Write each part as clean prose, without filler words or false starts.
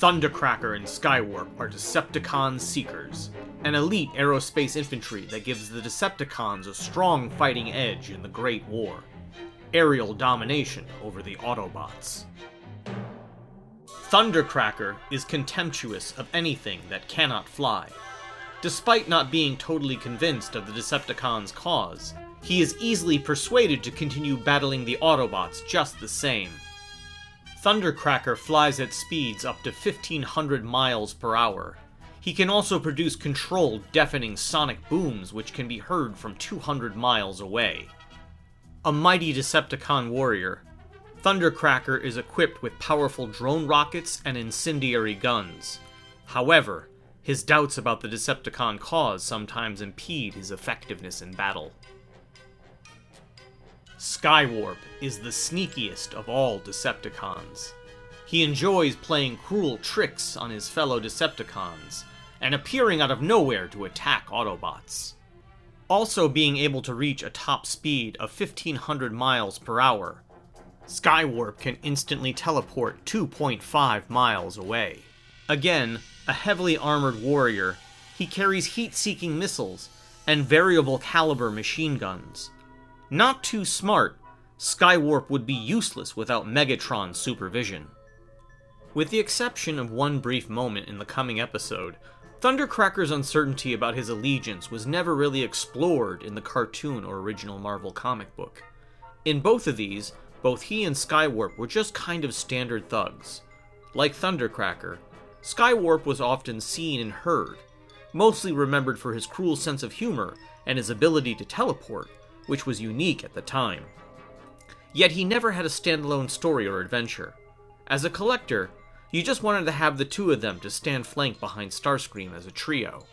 Thundercracker and Skywarp are Decepticon Seekers, an elite aerospace infantry that gives the Decepticons a strong fighting edge in the Great War. Aerial domination over the Autobots. Thundercracker is contemptuous of anything that cannot fly. Despite not being totally convinced of the Decepticons' cause, he is easily persuaded to continue battling the Autobots just the same. Thundercracker flies at speeds up to 1,500 miles per hour. He can also produce controlled, deafening sonic booms which can be heard from 200 miles away. A mighty Decepticon warrior, Thundercracker is equipped with powerful drone rockets and incendiary guns. However, his doubts about the Decepticon cause sometimes impede his effectiveness in battle. Skywarp is the sneakiest of all Decepticons. He enjoys playing cruel tricks on his fellow Decepticons, and appearing out of nowhere to attack Autobots. Also being able to reach a top speed of 1,500 miles per hour, Skywarp can instantly teleport 2.5 miles away. Again, a heavily armored warrior, he carries heat-seeking missiles and variable caliber machine guns. Not too smart, Skywarp would be useless without Megatron's supervision. With the exception of one brief moment in the coming episode, Thundercracker's uncertainty about his allegiance was never really explored in the cartoon or original Marvel comic book. In both of these, both he and Skywarp were just kind of standard thugs. Like Thundercracker, Skywarp was often seen and heard, mostly remembered for his cruel sense of humor and his ability to teleport, which was unique at the time. Yet he never had a standalone story or adventure. As a collector, you just wanted to have the two of them to stand flank behind Starscream as a trio.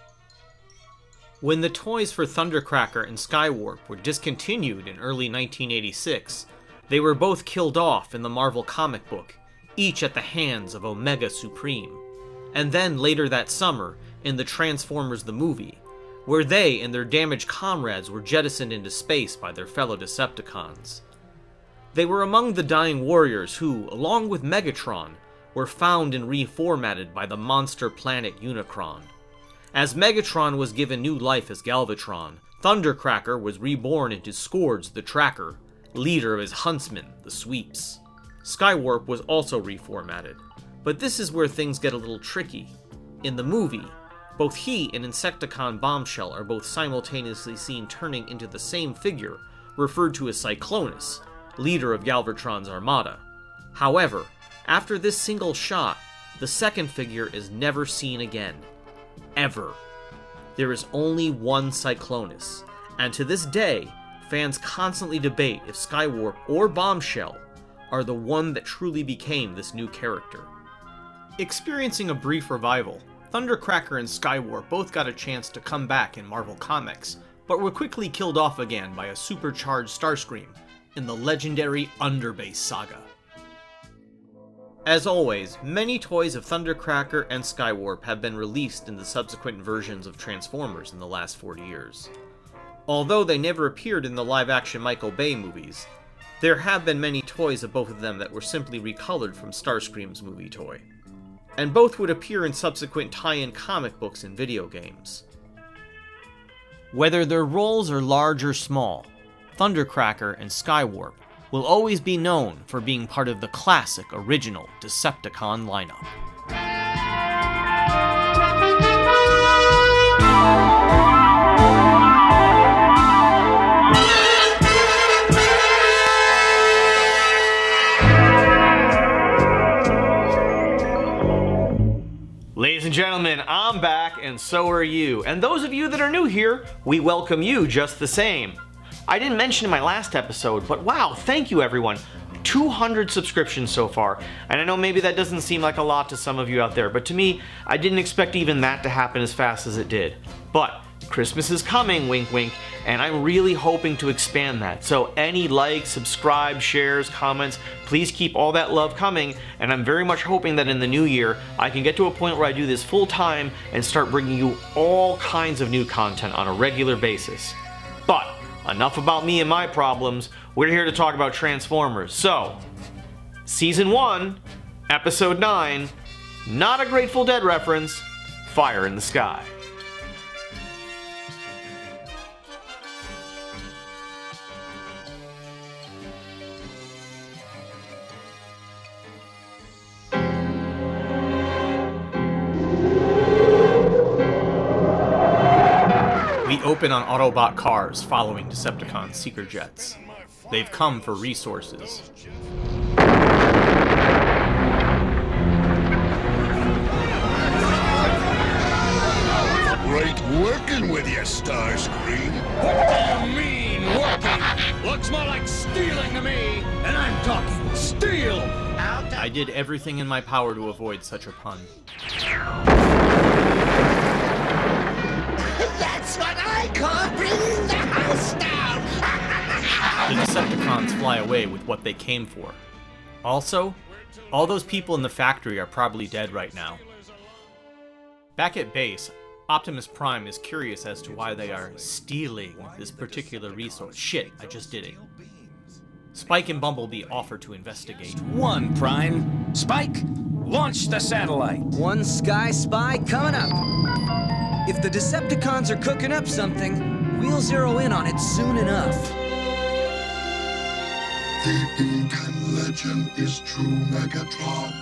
When the toys for Thundercracker and Skywarp were discontinued in early 1986, they were both killed off in the Marvel comic book, each at the hands of Omega Supreme, and then later that summer in the Transformers the movie, where they and their damaged comrades were jettisoned into space by their fellow Decepticons. They were among the dying warriors who, along with Megatron, were found and reformatted by the monster planet Unicron. As Megatron was given new life as Galvatron, Thundercracker was reborn into Scourge the Tracker, leader of his huntsmen, the Sweeps. Skywarp was also reformatted, but this is where things get a little tricky. In the movie, both he and Insecticon Bombshell are both simultaneously seen turning into the same figure, referred to as Cyclonus, leader of Galvatron's armada. However, after this single shot, the second figure is never seen again. Ever. There is only one Cyclonus, and to this day, fans constantly debate if Skywarp or Bombshell are the one that truly became this new character. Experiencing a brief revival, Thundercracker and Skywarp both got a chance to come back in Marvel Comics, but were quickly killed off again by a supercharged Starscream in the legendary Underbase saga. As always, many toys of Thundercracker and Skywarp have been released in the subsequent versions of Transformers in the last 40 years. Although they never appeared in the live-action Michael Bay movies, there have been many toys of both of them that were simply recolored from Starscream's movie toy. And both would appear in subsequent tie-in comic books and video games. Whether their roles are large or small, Thundercracker and Skywarp will always be known for being part of the classic original Decepticon lineup. Ladies and gentlemen, I'm back, and so are you. And those of you that are new here, we welcome you just the same. I didn't mention in my last episode, but wow, thank you everyone. 200 subscriptions so far, and I know maybe that doesn't seem like a lot to some of you out there, but to me, I didn't expect even that to happen as fast as it did. But Christmas is coming, wink wink, and I'm really hoping to expand that. So any likes, subscribe, shares, comments, please keep all that love coming, and I'm very much hoping that in the new year, I can get to a point where I do this full time and start bringing you all kinds of new content on a regular basis. But enough about me and my problems, we're here to talk about Transformers. So, Season 1, Episode 9, Not a Grateful Dead reference. Fire in the Sky. We open on Autobot cars following Decepticon seeker jets. They've come for resources. Great working with you, Starscream. What do you mean, working? Looks more like stealing to me, and I'm talking steal! I did everything in my power to avoid such a pun. That's what I call bringing the house down! The Decepticons fly away with what they came for. Also, all those people in the factory are probably dead right now. Back at base, Optimus Prime is curious as to why they are stealing this particular resource. Shit, I just did it. Spike and Bumblebee offer to investigate. One, Prime. Spike, launch the satellite. One Sky Spy coming up. If the Decepticons are cooking up something, we'll zero in on it soon enough. The Incan legend is true, Megatron.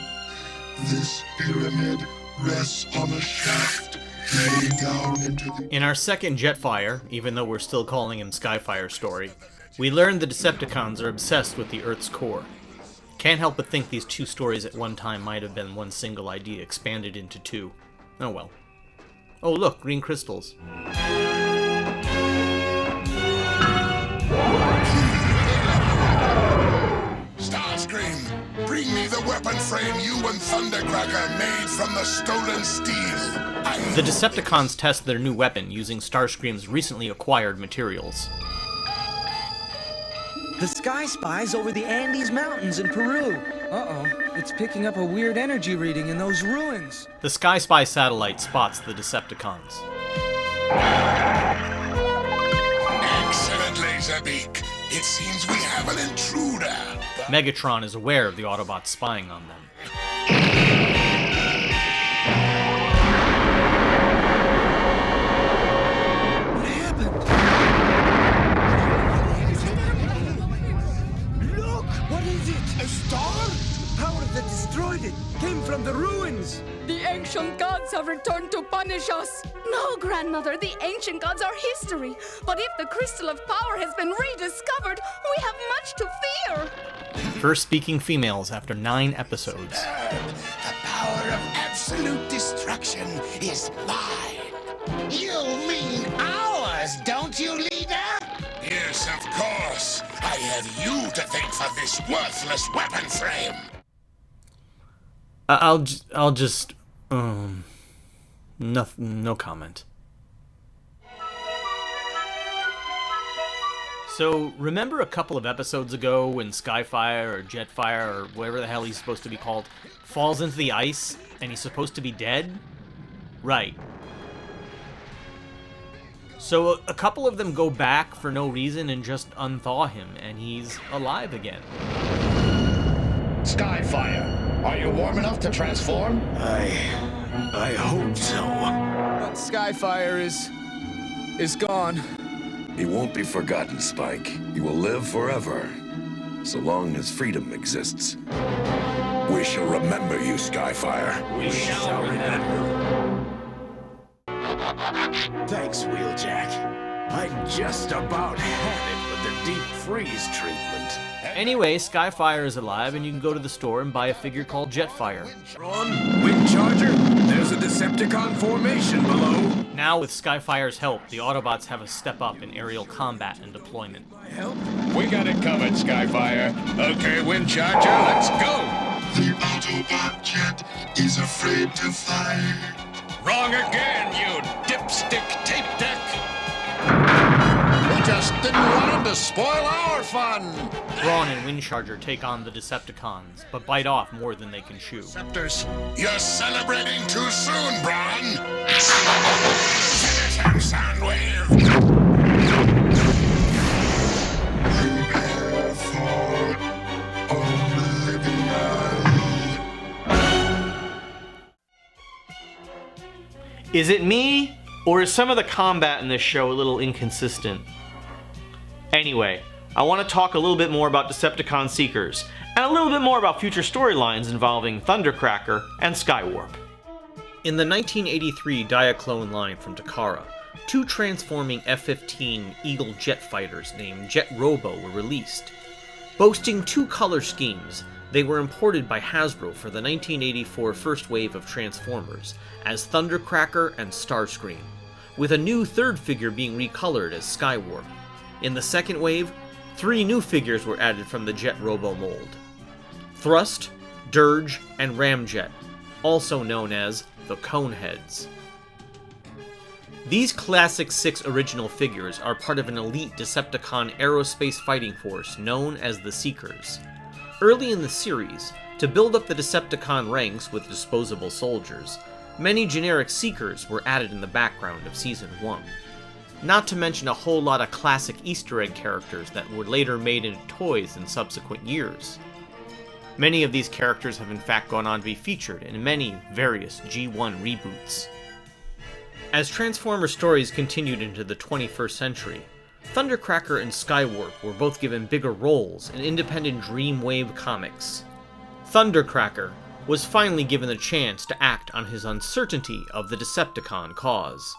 This pyramid rests on a shaft laid down into the... In our second Jetfire, even though we're still calling him Skyfire story, we learn the Decepticons are obsessed with the Earth's core. Can't help but think these two stories at one time might have been one single idea expanded into two. Oh well. Oh look, green crystals. Starscream, bring me the weapon frame you and Thundercracker made from the stolen steel. The Decepticons test their new weapon using Starscream's recently acquired materials. The Sky Spy's over the Andes Mountains in Peru. Uh-oh, it's picking up a weird energy reading in those ruins. The Sky Spy satellite spots the Decepticons. Excellent, Laserbeak. It seems we have an intruder. Megatron is aware of the Autobots spying on them. What happened? Look! What is it? A star? Power that destroyed it came from the ruins. The ancient gods have returned to punish us. No, Grandmother, the ancient gods are history. But if the Crystal of Power has been rediscovered, we have much to fear. First speaking females after 9 episodes. The power of absolute destruction is mine. You mean ours, don't you, leader? Yes, of course. I have you to thank for this worthless weapon frame. I'll just, no comment. So, remember a couple of episodes ago when Skyfire or Jetfire or whatever the hell he's supposed to be called falls into the ice and he's supposed to be dead? Right. So a couple of them go back for no reason and just unthaw him and he's alive again. Skyfire, are you warm enough to transform? I hope so. But Skyfire is gone. He won't be forgotten, Spike. He will live forever, so long as freedom exists. We shall remember you, Skyfire. We shall remember. Thanks, Wheeljack. I just about had it with the deep freeze treatment. Anyway, Skyfire is alive and you can go to the store and buy a figure called Jetfire. Ron, Windcharger, there's a Decepticon formation below. Now, with Skyfire's help, the Autobots have a step up in aerial combat and deployment. Help? We got it covered, Skyfire. Okay, Windcharger, let's go. The Autobot jet is afraid to fly. Wrong again, you dipstick tape deck. We just didn't want him to spoil our fun. Brawn and Windcharger take on the Decepticons, but bite off more than they can chew. Scepters. You're celebrating too soon, Braun. Finish him, Soundwave. Prepare for oblivion. Is it me, or is some of the combat in this show a little inconsistent? Anyway, I want to talk a little bit more about Decepticon Seekers, and a little bit more about future storylines involving Thundercracker and Skywarp. In the 1983 Diaclone line from Takara, 2 transforming F-15 Eagle jet fighters named Jet Robo were released. Boasting 2 color schemes, they were imported by Hasbro for the 1984 first wave of Transformers as Thundercracker and Starscream, with a new 3rd figure being recolored as Skywarp. In the second wave, 3 new figures were added from the Jet Robo mold: Thrust, Dirge, and Ramjet, also known as the Coneheads. These classic 6 original figures are part of an elite Decepticon aerospace fighting force known as the Seekers. Early in the series, to build up the Decepticon ranks with disposable soldiers, many generic Seekers were added in the background of Season 1. Not to mention a whole lot of classic Easter egg characters that were later made into toys in subsequent years. Many of these characters have in fact gone on to be featured in many various G1 reboots. As Transformers stories continued into the 21st century, Thundercracker and Skywarp were both given bigger roles in independent Dreamwave comics. Thundercracker was finally given the chance to act on his uncertainty of the Decepticon cause.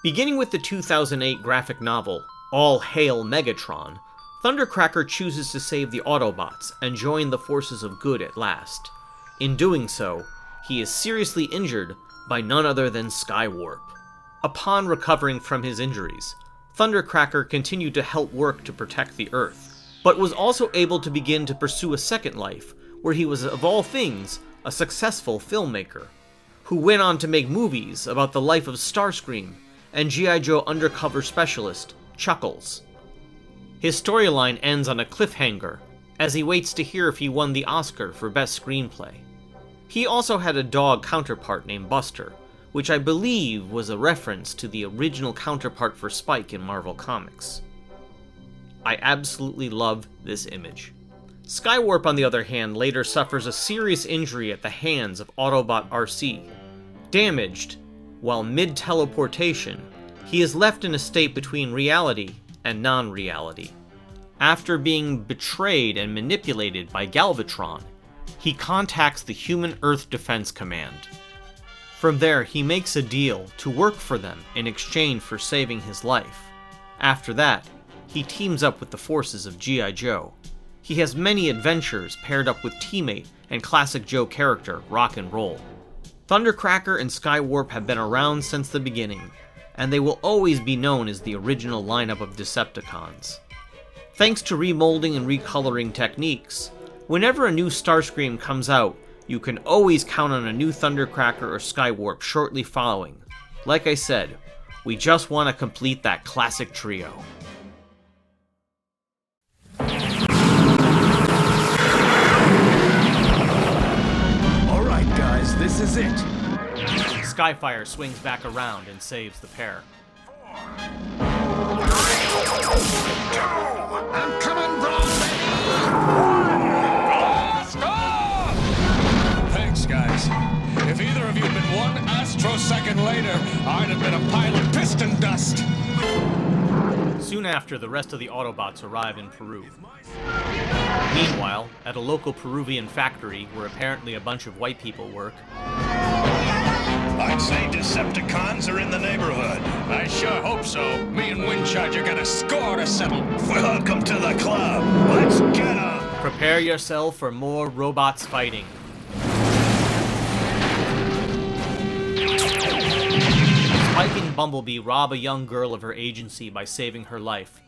Beginning with the 2008 graphic novel, All Hail Megatron, Thundercracker chooses to save the Autobots and join the forces of good at last. In doing so, he is seriously injured by none other than Skywarp. Upon recovering from his injuries, Thundercracker continued to help work to protect the Earth, but was also able to begin to pursue a second life, where he was, of all things, a successful filmmaker, who went on to make movies about the life of Starscream and G.I. Joe undercover specialist, Chuckles. His storyline ends on a cliffhanger, as he waits to hear if he won the Oscar for Best Screenplay. He also had a dog counterpart named Buster, which I believe was a reference to the original counterpart for Spike in Marvel Comics. I absolutely love this image. Skywarp, on the other hand, later suffers a serious injury at the hands of Autobot RC. Damaged, while mid-teleportation, he is left in a state between reality and non-reality. After being betrayed and manipulated by Galvatron, he contacts the Human Earth Defense Command. From there, he makes a deal to work for them in exchange for saving his life. After that, he teams up with the forces of G.I. Joe. He has many adventures paired up with teammate and classic Joe character Rock and Roll. Thundercracker and Skywarp have been around since the beginning, and they will always be known as the original lineup of Decepticons. Thanks to remolding and recoloring techniques, whenever a new Starscream comes out, you can always count on a new Thundercracker or Skywarp shortly following. Like I said, we just want to complete that classic trio. Alright guys, this is it. Skyfire swings back around and saves the pair. I'm coming, bro, Thanks, guys. If either of you had been 1 astrosecond later, I'd have been a pile of piston dust. Soon after, the rest of the Autobots arrive in Peru. Meanwhile, at a local Peruvian factory where apparently a bunch of white people work, I'd say Decepticons are in the neighborhood. I sure hope so. Me and Windcharger got a score to settle. Welcome to the club. Let's get 'em. prepare yourself for more robots fighting. Spike and Bumblebee rob a young girl of her agency by saving her life.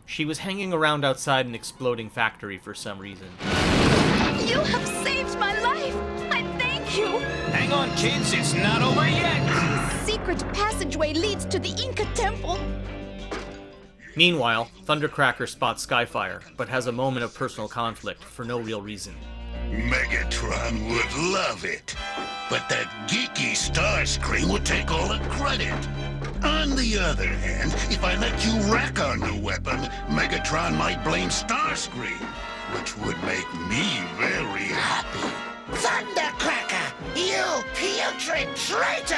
She was hanging around outside an exploding factory for some reason. You have saved my life! I thank you! Hang on, kids, it's not over yet. Secret passageway leads to the Inca temple. Meanwhile, Thundercracker spots Skyfire, but has a moment of personal conflict for no real reason. Megatron would love it. But that geeky Starscream would take all the credit. On the other hand, if I let you rack our new weapon, Megatron might blame Starscream, which would make me very happy. Thundercracker, you putrid traitor!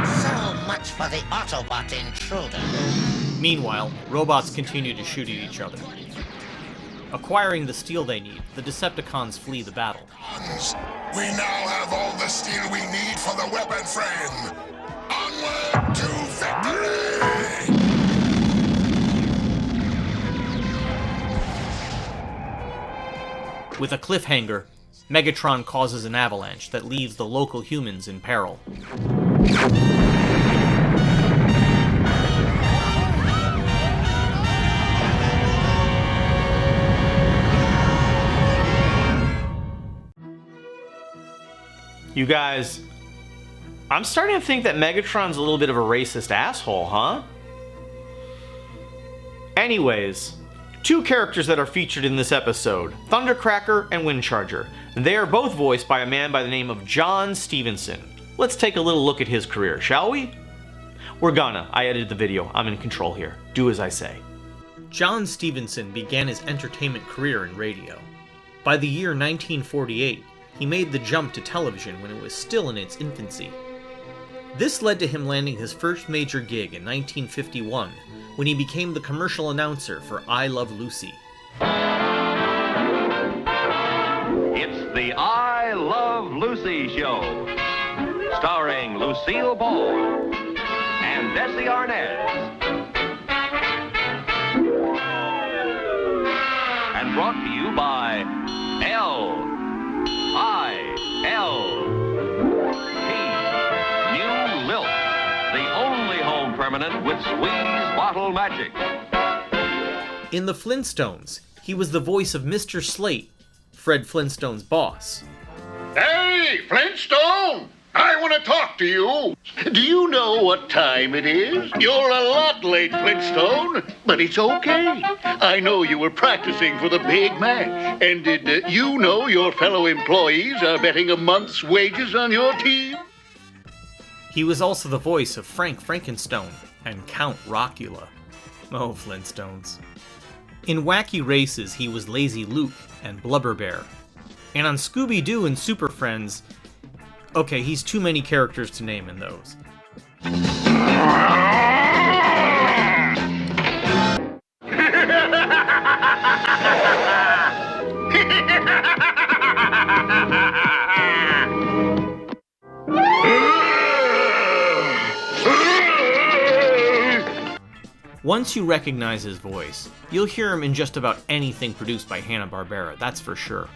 So much for the Autobot intruder. Meanwhile, robots continue to shoot at each other. Acquiring the steel they need, the Decepticons flee the battle. We now have all the steel we need for the weapon frame. Onward to victory! With a cliffhanger, Megatron causes an avalanche that leaves the local humans in peril. You guys, I'm starting to think that Megatron's a little bit of a racist asshole, huh? Anyways, two characters that are featured in this episode, Thundercracker and Windcharger. They are both voiced by a man by the name of John Stephenson. Let's take a little look at his career, shall we? I edited the video, I'm in control here. Do as I say. John Stephenson began his entertainment career in radio. By the year 1948, he made the jump to television when it was still in its infancy. This led to him landing his first major gig in 1951, when he became the commercial announcer for I Love Lucy. It's the I Love Lucy show, starring Lucille Ball and Desi Arnaz, and brought to you by L-I-L-T, New Lilt, the only home permanent with squeeze bottle magic. In The Flintstones, he was the voice of Mr. Slate, Fred Flintstone's boss. Hey, Flintstone! I want to talk to you. Do you know what time it is? You're a lot late, Flintstone, but it's okay. I know you were practicing for the big match. And did you know your fellow employees are betting a month's wages on your team? He was also the voice of Frank Frankenstone and Count Rockula. Oh, Flintstones. In Wacky Races, he was Lazy Luke and Blubber Bear. And on Scooby-Doo and Super Friends, okay, he's too many characters to name in those. Once you recognize his voice, you'll hear him in just about anything produced by Hanna-Barbera, that's for sure.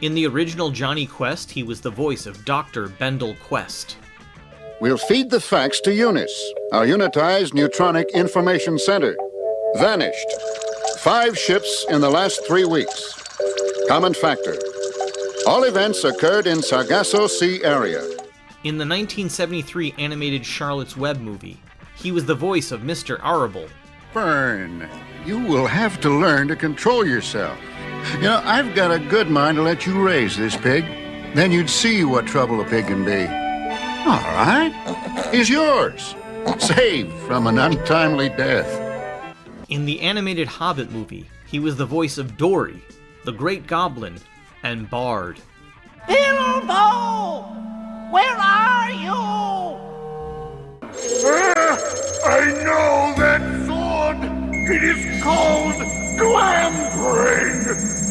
In the original Johnny Quest, he was the voice of Dr. Bendel Quest. We'll feed the facts to Eunice, our unitized neutronic information center. Vanished. 5 ships in the last 3 weeks. Common factor. All events occurred in Sargasso Sea area. In the 1973 animated Charlotte's Web movie, he was the voice of Mr. Arable. Fern, you will have to learn to control yourself. You know, I've got a good mind to let you raise this pig. Then you'd see what trouble a pig can be. All right. He's yours. Saved from an untimely death. In the animated Hobbit movie, he was the voice of Dory, the Great Goblin, and Bard. Bilbo! Where are you? I know that sword! It is called Glambrain!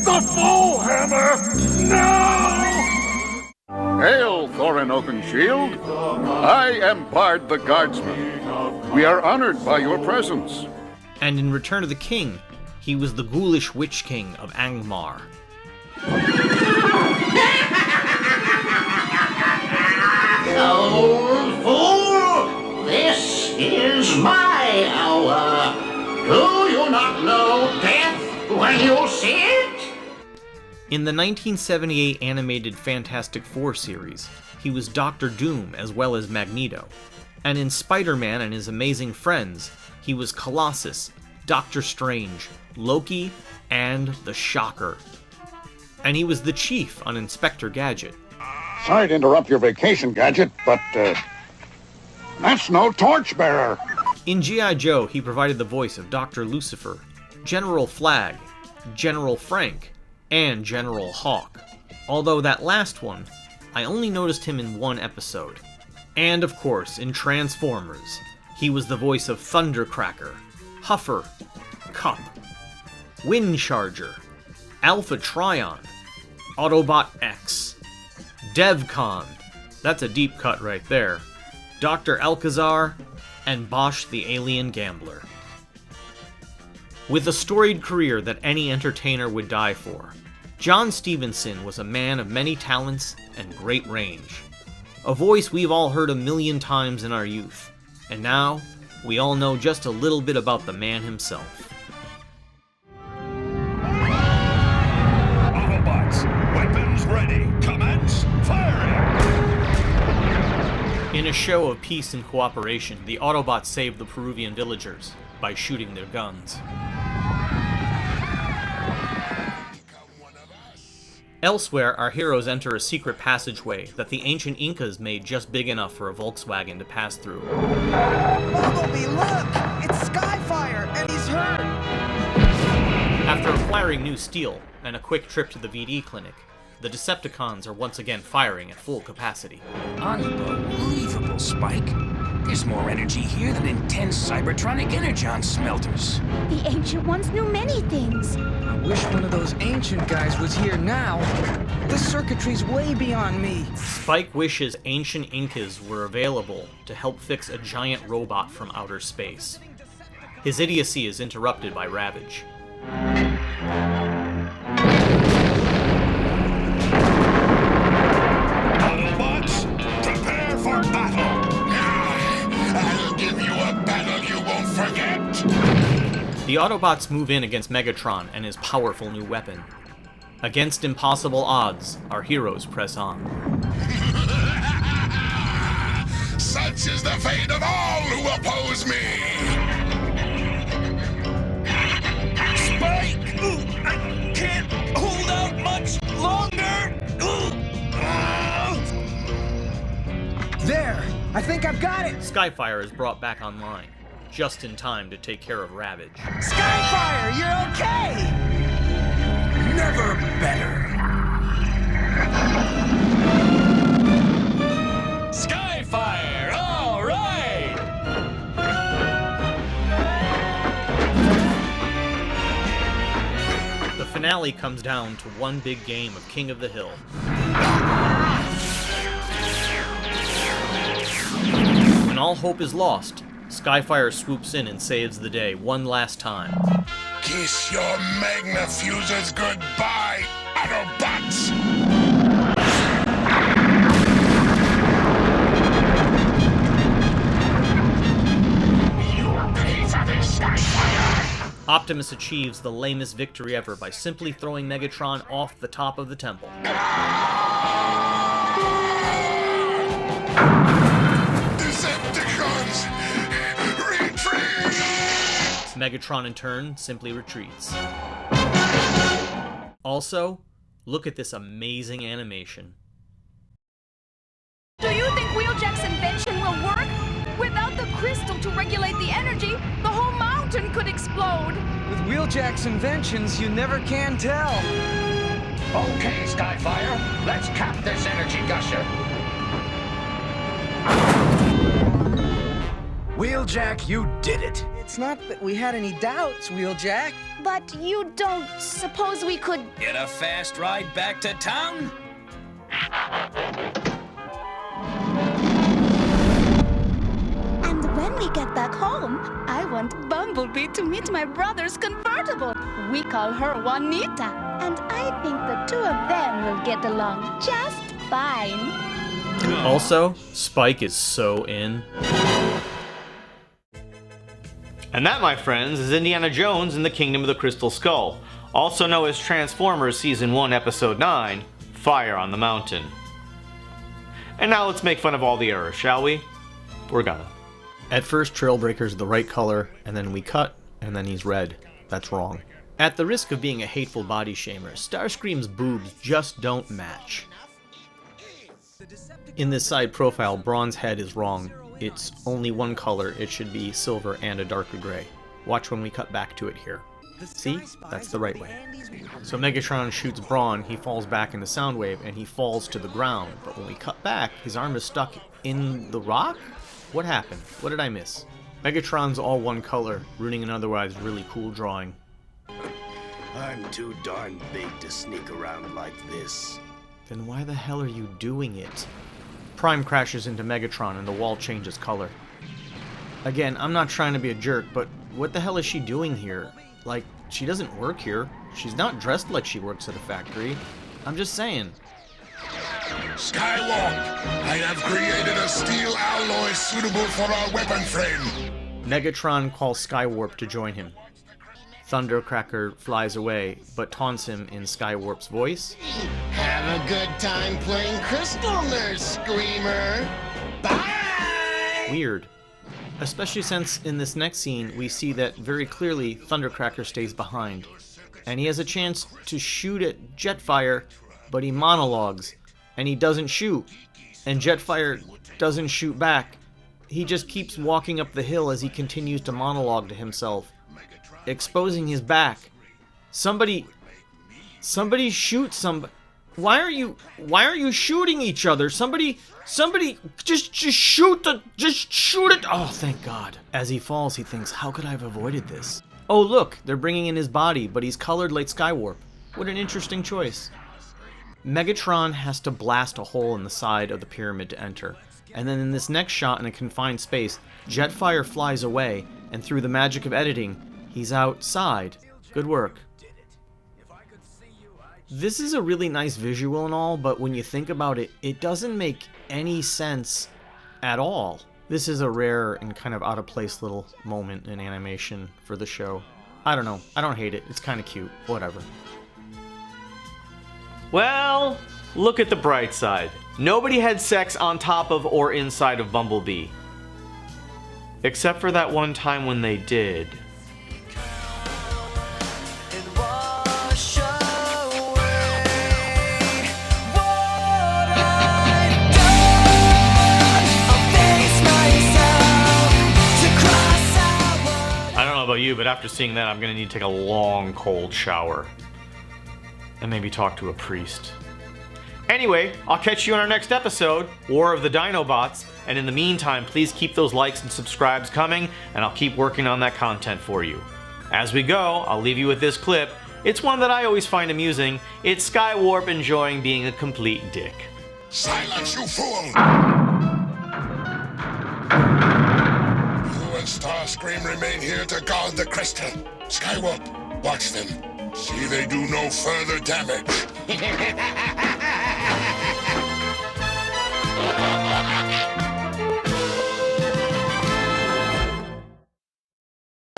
The Full Hammer! Now! Hail, Thorin Oakenshield. I am Bard the Guardsman. We are honored by your presence. And in Return of the King, he was the ghoulish Witch King of Angmar. Old fool! This is my hour. Do you not know death when you see it? In the 1978 animated Fantastic Four series, he was Doctor Doom as well as Magneto. And in Spider-Man and His Amazing Friends, he was Colossus, Doctor Strange, Loki, and the Shocker. And he was the Chief on Inspector Gadget. Sorry to interrupt your vacation, Gadget, but, that's no torchbearer. In G.I. Joe, he provided the voice of Dr. Lucifer, General Flag, General Frank, and General Hawk. Although that last one I only noticed him in one episode. And of course, in Transformers, he was the voice of Thundercracker, Huffer, Cup, Windcharger, Alpha Trion, Autobot X, Devcon, that's a deep cut right there, Dr. Alcazar, and Bosch the Alien Gambler. With a storied career that any entertainer would die for, John Stephenson was a man of many talents and great range. A voice we've all heard a million times in our youth, and now we all know just a little bit about the man himself. Autobots, weapons ready. Commence firing! In a show of peace and cooperation, the Autobots saved the Peruvian villagers by shooting their guns. Elsewhere, our heroes enter a secret passageway that the ancient Incas made just big enough for a Volkswagen to pass through. Bumblebee, look! It's Skyfire, and he's hurt! After acquiring new steel and a quick trip to the VD clinic, the Decepticons are once again firing at full capacity. Unbelievable, Spike. There's more energy here than in 10 Cybertronic Energon smelters. The Ancient Ones knew many things. I wish one of those ancient guys was here now. The circuitry's way beyond me. Spike wishes ancient Incas were available to help fix a giant robot from outer space. His idiocy is interrupted by Ravage. Autobots, prepare for battle! I'll give you a battle you won't forget! The Autobots move in against Megatron and his powerful new weapon. Against impossible odds, our heroes press on. Such is the fate of all who oppose me! Spike! I can't hold out much longer! There! I think I've got it! Skyfire is brought back online, just in time to take care of Ravage. Skyfire, you're okay! Never better! Skyfire, all right! The finale comes down to one big game of King of the Hill. When all hope is lost, Skyfire swoops in and saves the day one last time. Kiss your magnafuses goodbye, Autobots! You'll pay for this, Skyfire! Optimus achieves the lamest victory ever by simply throwing Megatron off the top of the temple. Decepticons! Retreat! Megatron in turn simply retreats. Also, look at this amazing animation. Do you think Wheeljack's invention will work? Without the crystal to regulate the energy, the whole mountain could explode. With Wheeljack's inventions, you never can tell. Okay, Skyfire, let's cap this energy gusher. Wheeljack, you did it! It's not that we had any doubts, Wheeljack. But you don't suppose we could... Get a fast ride back to town? And when we get back home, I want Bumblebee to meet my brother's convertible. We call her Juanita. And I think the two of them will get along just fine. Also, Spike is so in. And that, my friends, is Indiana Jones and the Kingdom of the Crystal Skull, also known as Transformers Season 1, Episode 9, Fire on the Mountain. And now let's make fun of all the errors, shall we? We're gonna. At first, Trailbreaker's the right color, and then we cut, and then he's red. That's wrong. At the risk of being a hateful body shamer, Starscream's boobs just don't match. In this side profile, Brawn's head is wrong. It's only one color. It should be silver and a darker gray. Watch when we cut back to it here. See? That's the right way. So Megatron shoots Brawn, he falls back into Soundwave, and he falls to the ground. But when we cut back, his arm is stuck in the rock? What happened? What did I miss? Megatron's all one color, ruining an otherwise really cool drawing. I'm too darn big to sneak around like this. Then why the hell are you doing it? Prime crashes into Megatron and the wall changes color. Again, I'm not trying to be a jerk, but what the hell is she doing here? Like, she doesn't work here. She's not dressed like she works at a factory. I'm just saying. Skywarp, I have created a steel alloy suitable for our weapon frame. Megatron calls Skywarp to join him. Thundercracker flies away, but taunts him in Skywarp's voice. Have a good time playing Crystal Nurse, Screamer. Bye! Weird. Especially since in this next scene, we see that very clearly Thundercracker stays behind. And he has a chance to shoot at Jetfire, but he monologues, and he doesn't shoot. And Jetfire doesn't shoot back. He just keeps walking up the hill as he continues to monologue to himself, exposing his back. Somebody shoot somebody. Why are you shooting each other? Somebody just shoot it. Oh, thank God. As he falls, he thinks, how could I have avoided this? Oh, look, they're bringing in his body, but he's colored like Skywarp. What an interesting choice. Megatron has to blast a hole in the side of the pyramid to enter. And then in this next shot in a confined space, Jetfire flies away, and through the magic of editing, he's outside. Good work. This is a really nice visual and all, but when you think about it, it doesn't make any sense at all. This is a rare and kind of out-of-place little moment in animation for the show. I don't know. I don't hate it. It's kind of cute. Whatever. Well, look at the bright side. Nobody had sex on top of or inside of Bumblebee. Except for that one time when they did. About you, but after seeing that, I'm gonna need to take a long cold shower and maybe talk to a priest. Anyway, I'll catch you on our next episode, War of the Dinobots, and in the meantime, please keep those likes and subscribes coming, and I'll keep working on that content for you. As we go, I'll leave you with this clip. It's one that I always find amusing. It's Skywarp enjoying being a complete dick. Silence, you fool! Starscream remain here to guard the crystal. Skywarp, watch them. See they do no further damage.